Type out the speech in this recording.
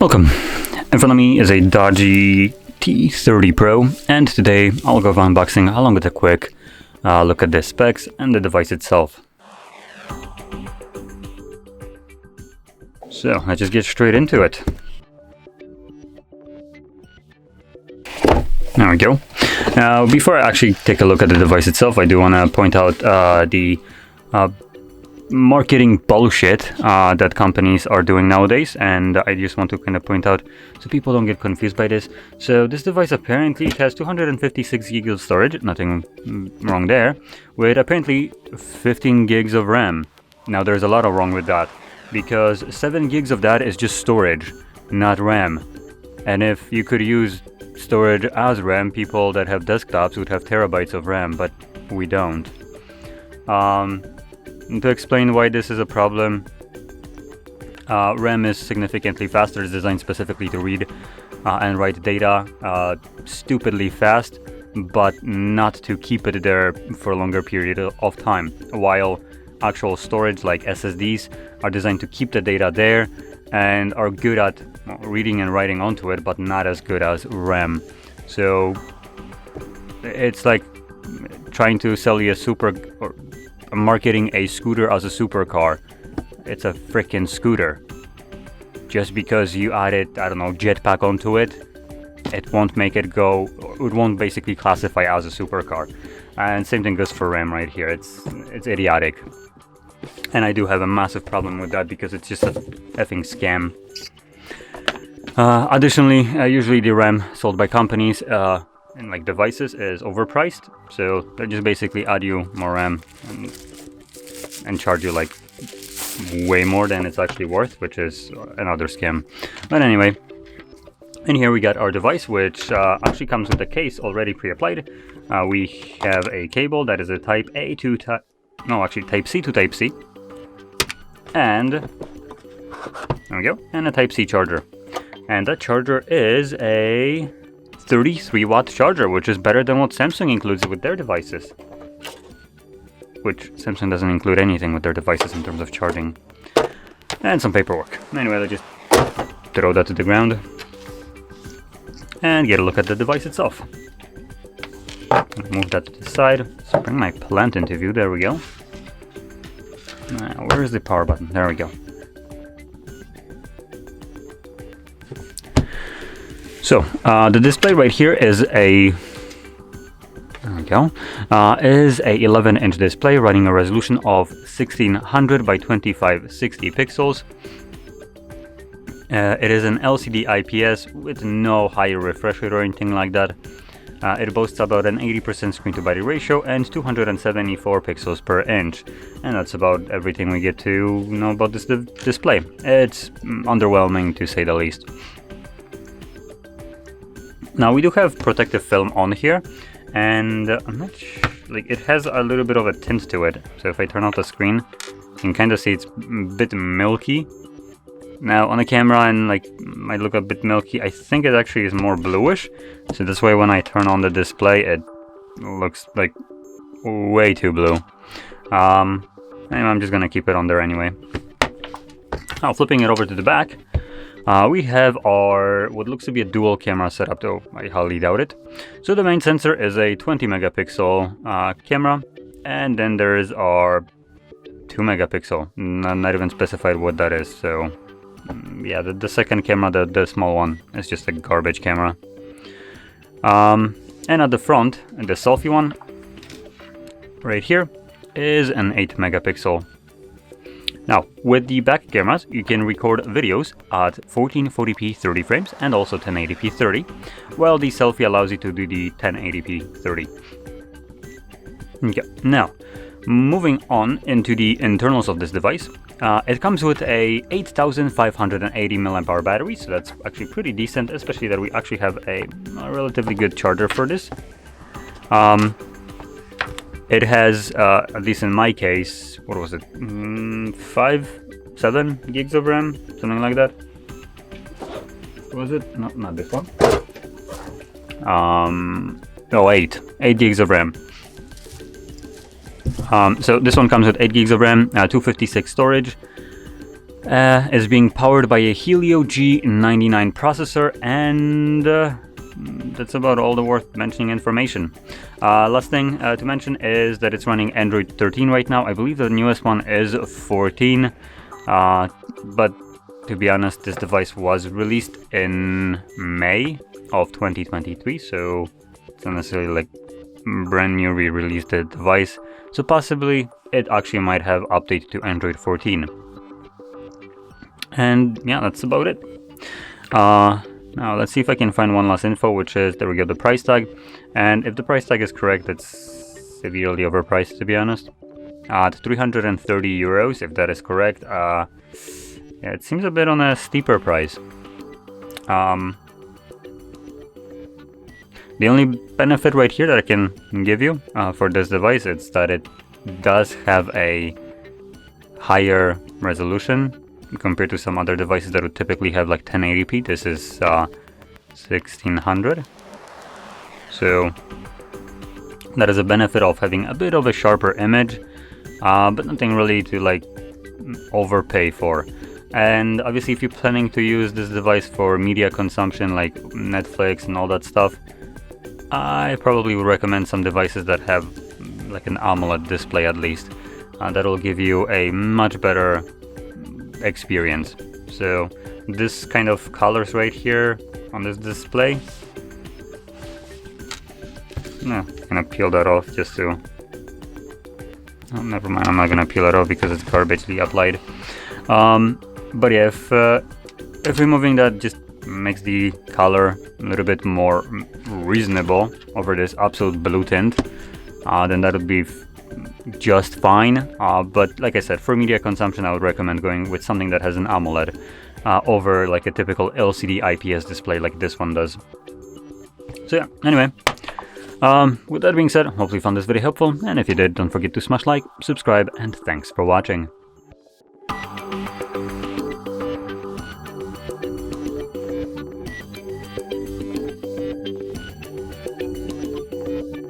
Welcome. In front of me is a DOOGEE T30 Pro, and today I'll go over unboxing along with a quick look at the specs and the device itself. So let's just get straight into it. There we go. Now, before I actually take a look at the device itself, I do want to point out the marketing bullshit that companies are doing nowadays, and I just want to kind of point out so people don't get confused by this. So this device apparently has 256 gigs of storage, nothing wrong there, with apparently 15 gigs of RAM. Now there's a lot of wrong with that, because 7 gigs of that is just storage, not RAM. And if you could use storage as RAM, people that have desktops would have terabytes of RAM, but we don't. To explain why this is a problem, RAM is significantly faster. It's designed specifically to read and write data stupidly fast, but not to keep it there for a longer period of time, while actual storage like SSDs are designed to keep the data there and are good at reading and writing onto it, but not as good as RAM. So it's like trying to sell you marketing a scooter as a supercar. It's a freaking scooter. Just because you added, I don't know, jetpack onto it, it won't make it go, it won't basically classify as a supercar. And same thing goes for RAM right here. It's idiotic. And I do have a massive problem with that because it's just a effing scam. Additionally, usually the RAM sold by companies and like devices is overpriced, so they just basically add you more RAM and charge you like way more than it's actually worth, which is another scam. But anyway, in here we got our device, which actually comes with a case already pre-applied. We have a cable that is a Type A to Type C to Type C, and there we go, and a Type C charger. And that charger is a 33-watt charger, which is better than what Samsung includes with their devices. Which Samsung doesn't include anything with their devices in terms of charging. And some paperwork. Anyway, let's just throw that to the ground and get a look at the device itself. Move that to the side. Let's bring my plant into view. There we go. Where is the power button? There we go. So the display right here is a 11-inch display running a resolution of 1600 by 2560 pixels. It is an LCD IPS with no higher refresh rate or anything like that. It boasts about an 80% screen to body ratio and 274 pixels per inch, and that's about everything we get to know about this display. It's underwhelming to say the least. Now we do have protective film on here, and I'm not sure, like, it has a little bit of a tint to it. So if I turn off the screen, you can kind of see it's a bit milky. Now on the camera, and like might look a bit milky. I think it actually is more bluish. So this way, when I turn on the display, it looks like way too blue. Anyway, I'm just gonna keep it on there anyway. Now flipping it over to the back. We have our, what looks to be a dual camera setup, though I highly doubt it. So the main sensor is a 20 megapixel camera, and then there is our 2 megapixel, not even specified what that is. So yeah, the second camera, the small one, is just a garbage camera. And at the front, the selfie one, right here, is an 8 megapixel. Now, with the back cameras, you can record videos at 1440p 30 frames and also 1080p 30, while the selfie allows you to do the 1080p 30. Okay, now, moving on into the internals of this device, it comes with a 8580 mAh battery, so that's actually pretty decent, especially that we actually have a relatively good charger for this. It has, at least in my case, what was it, 7 gigs of RAM, something like that. Was it? No, not this one. 8 gigs of RAM. So this one comes with 8 gigs of RAM, 256 storage, is being powered by a Helio G99 processor, and that's about all the worth mentioning information. Last thing to mention is that it's running Android 13 right now. I believe the newest one is 14, but to be honest, this device was released in May of 2023, so it's not necessarily like brand new re-released device, so possibly it actually might have updated to Android 14. And yeah, that's about it. Now let's see if I can find one last info, which is, there we go, the price tag. And if the price tag is correct, it's severely overpriced, to be honest. At 330 euros, if that is correct. Yeah, it seems a bit on a steeper price. The only benefit right here that I can give you for this device is that it does have a higher resolution compared to some other devices that would typically have like 1080p. This is 1600. So that is a benefit of having a bit of a sharper image, but nothing really to like overpay for. And obviously, if you're planning to use this device for media consumption like Netflix and all that stuff, I probably would recommend some devices that have like an AMOLED display at least. That'll give you a much better experience. So this kind of colors right here on this display, no, I'm gonna peel that off just to, oh, never mind, I'm not gonna peel it off because it's garbagely applied. But yeah, if removing that just makes the color a little bit more reasonable over this absolute blue tint, then that would be just fine. But like I said, for media consumption, I would recommend going with something that has an AMOLED over like a typical LCD IPS display like this one does. So yeah, anyway, with that being said, hopefully you found this video helpful, and if you did, don't forget to smash like, subscribe, and thanks for watching.